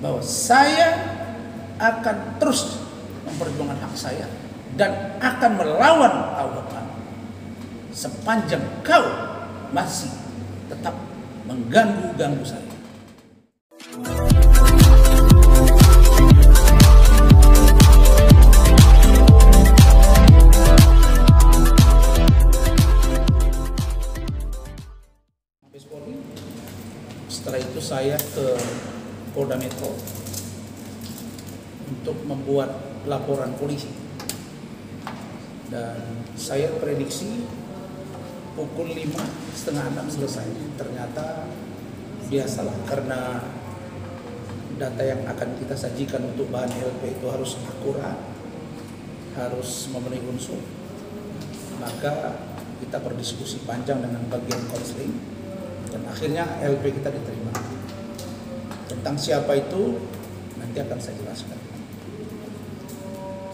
bahwa saya akan terus memperjuangkan hak saya dan akan melawan Al-Quran sepanjang kau masih tetap mengganggu saya. Setelah itu saya ke Polda Metro untuk membuat laporan polisi, dan saya prediksi pukul 5:30 selesai. Ternyata biasalah, karena data yang akan kita sajikan untuk bahan LP itu harus akurat, harus memenuhi unsur, maka kita berdiskusi panjang dengan bagian konseling dan akhirnya LP kita diterima. Tentang siapa itu nanti akan saya jelaskan.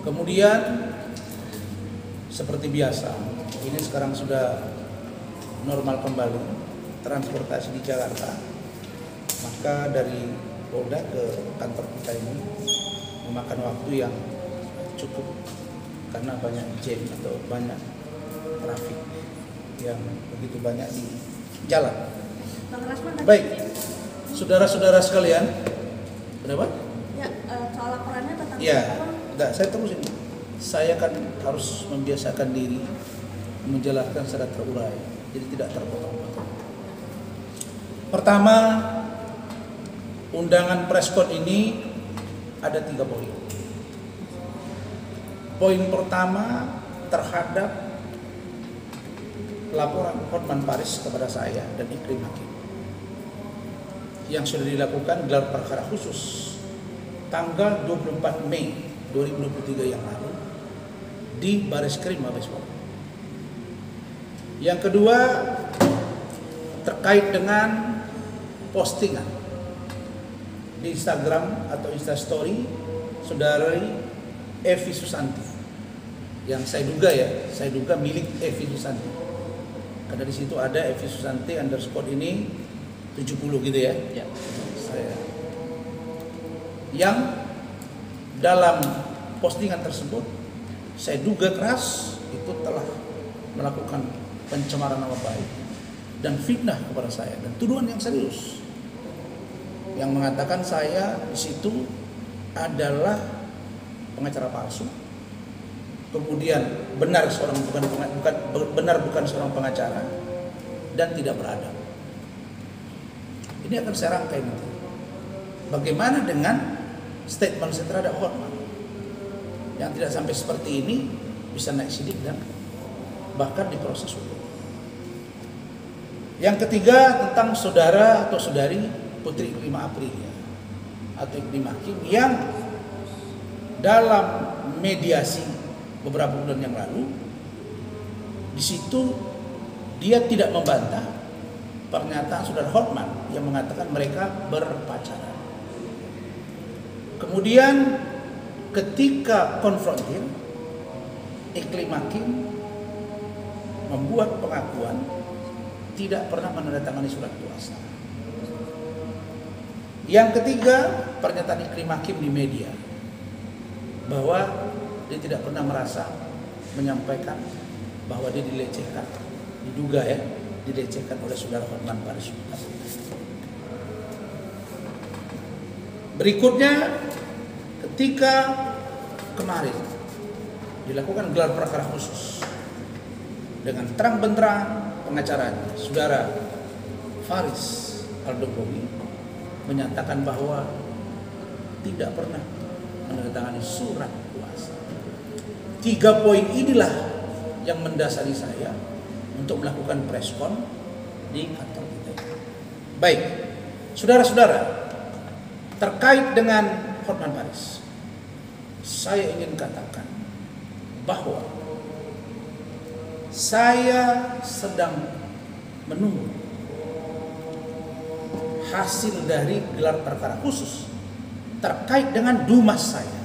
Kemudian seperti biasa, ini sekarang sudah normal kembali transportasi di Jakarta, maka dari Polda ke kantor kita ini memakan waktu yang cukup karena banyak jam atau banyak trafik yang begitu banyak di jalan. Baik, saudara-saudara sekalian, kenapa? Ya, soal laporannya tentang ya, enggak, saya terusin. Saya kan harus membiasakan diri menjelaskan secara terurai, jadi tidak terpotong-potong. Pertama, undangan preskon ini ada 3 poin. Poin pertama terhadap laporan Hotman Paris kepada saya dan Iklim Hakim yang sudah dilakukan gelar perkara khusus tanggal 24 Mei 2023 yang lalu di Bareskrim Mabes Polri. Yang kedua terkait dengan postingan di Instagram atau Instastory saudari Evi Susanti yang saya duga milik Evi Susanti, karena di situ ada Evi Susanti _ ini 70 gitu ya. Saya yang dalam postingan tersebut saya duga keras itu telah melakukan pencemaran nama baik dan fitnah kepada saya, dan tuduhan yang serius yang mengatakan saya di situ adalah pengacara palsu, kemudian benar bukan seorang pengacara dan tidak beradab. Ini akan saya rangkai nanti. Bagaimana dengan statement saya terhadap Hotman yang tidak sampai seperti ini bisa naik sidik dan bahkan diproses hukum. Yang ketiga tentang saudara atau saudari Putri Iklim Aprilia atau Iklim Hakim yang dalam mediasi beberapa bulan yang lalu di situ dia tidak membantah pernyataan saudara Hotman yang mengatakan mereka berpacaran. Kemudian ketika konfrontir, Iklim Hakim membuat pengakuan tidak pernah menandatangani surat kuasa. Yang ketiga, pernyataan Iklim Hakim di media bahwa dia tidak pernah merasa menyampaikan bahwa dia dilecehkan, diduga ya, dilecehkan oleh saudara Hotman Paris. Berikutnya, ketika kemarin dilakukan gelar perkara khusus dengan terang benderang pengacaranya, saudara Faris Aldobowi menyatakan bahwa tidak pernah menandatangani surat kuasa. 3 poin inilah yang mendasari saya untuk melakukan preskon di kantor kita. Baik, saudara-saudara, terkait dengan Hotman Paris, saya ingin katakan bahwa saya sedang menunggu hasil dari gelar perkara khusus terkait dengan dumas saya.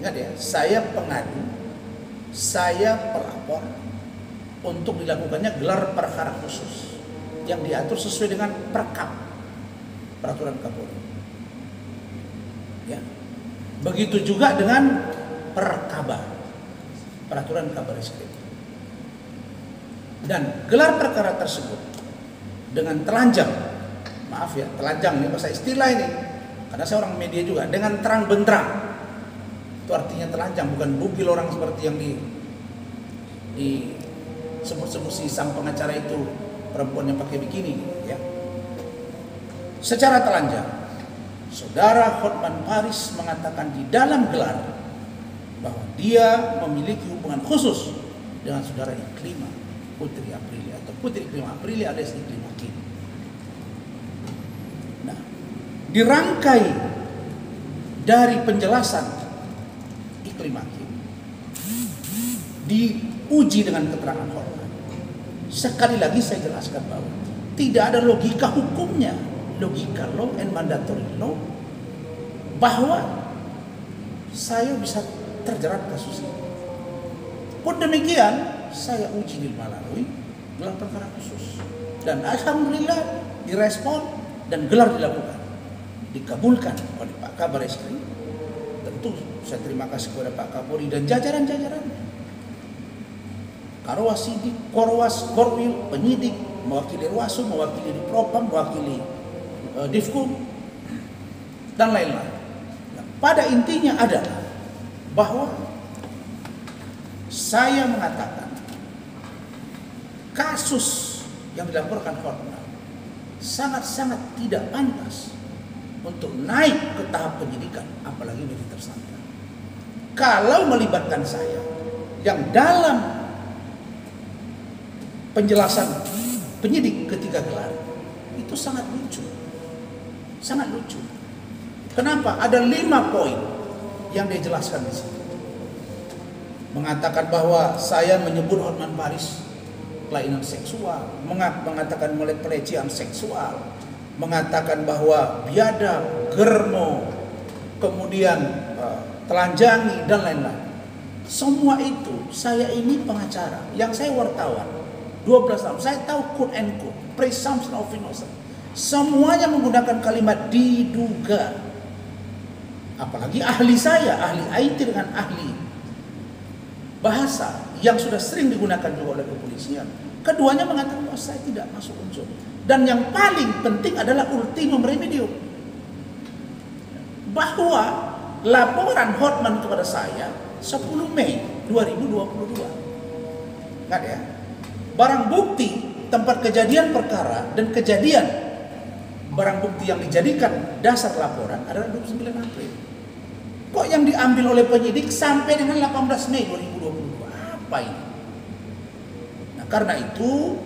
Ingat ya, saya pengadu, saya pelapor untuk dilakukannya gelar perkara khusus yang diatur sesuai dengan Perkap, Peraturan Kapolri. Ya. Begitu juga dengan perkaba, peraturan kabar eskrim. Dan gelar perkara tersebut dengan telanjang, maaf ya, telanjang ini bahasa istilah ini, karena saya orang media juga, dengan terang benderang. Itu artinya telanjang, bukan bugil orang seperti yang disebut-sebut si sang pengacara itu, perempuan yang pakai bikini, ya. Secara telanjang, Saudara Hotman Paris mengatakan di dalam gelar bahwa dia memiliki hubungan khusus dengan saudara Iklima Putri Aprilia atau Putri Iklima Aprilia alias Iklima Kim. Nah, dirangkai dari penjelasan Iklima Kim, diuji dengan keterangan Hotman. Sekali lagi saya jelaskan bahwa tidak ada logika hukumnya, logika law and mandatory law, bahwa saya bisa terjerat kasus ini. Pun demikian, saya uji melalui gelar perkara khusus. Dan alhamdulillah direspon dan gelar dilakukan. Dikabulkan oleh Pak Kabar Eskrim. Tentu saya terima kasih kepada Pak Kapolri dan jajaran-jajarannya. Karwas Sidik, Korwas, Korwil, penyidik, mewakili Ruasu, mewakili di Propam, mewakili Divkum, dan lain-lain. Nah, pada intinya adalah bahwa saya mengatakan kasus yang dilaporkan Hotman sangat-sangat tidak pantas untuk naik ke tahap penyidikan, apalagi menjadi tersangka. Kalau melibatkan saya, yang dalam penjelasan penyidik ketika gelar itu sangat lucu. Sangat lucu. Kenapa? Ada 5 poin yang dia jelaskan di sini. Mengatakan bahwa saya menyebut Hotman Paris kelainan seksual, mengatakan mulai pelecehan seksual, mengatakan bahwa biadab, germo, kemudian telanjangi dan lain-lain. Semua itu, saya ini pengacara, yang saya wartawan 12 tahun, saya tahu quote and quote, presumption of innocence. Semuanya menggunakan kalimat diduga. Apalagi ahli saya, ahli IT dengan ahli bahasa yang sudah sering digunakan juga oleh kepolisian. Keduanya mengatakan bahwa saya tidak masuk unsur. Dan yang paling penting adalah ultimum remedium, bahwa laporan Hotman kepada saya 10 Mei 2022. Ingat ya, barang bukti tempat kejadian perkara dan kejadian barang bukti yang dijadikan dasar laporan adalah 29 April. Kok yang diambil oleh penyidik sampai dengan 18 Mei 2022? Apa ini? Nah, karena itu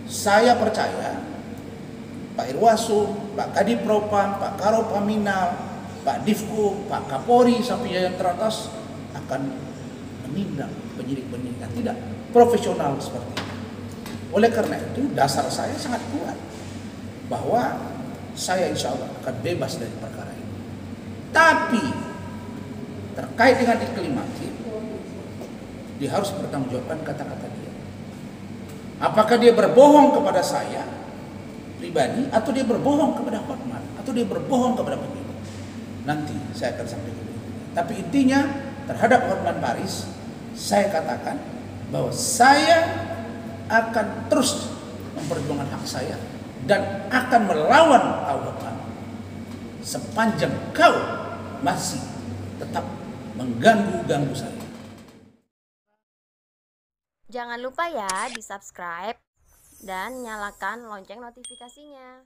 saya percaya Pak Irwasum, Pak Kadif Propam, Pak Karo Paminal, Pak Divkum, Pak Kapolri sampai yang teratas akan menindak penyidik-penyidik yang tidak profesional seperti itu. Oleh karena itu dasar saya sangat kuat bahwa saya insya Allah akan bebas dari perkara ini. Tapi terkait dengan Iklima Kim, dia harus bertanggungjawabkan kata-kata dia. Apakah dia berbohong kepada saya pribadi, atau dia berbohong kepada Hotman, atau dia berbohong kepada penyidik? Nanti saya akan sampaikan. Tapi intinya terhadap Hotman Paris, saya katakan bahwa saya akan terus memperjuangkan hak saya dan akan melawan Hotman sepanjang kau masih tetap mengganggu-ganggu saya. Jangan lupa ya di subscribe dan nyalakan lonceng notifikasinya.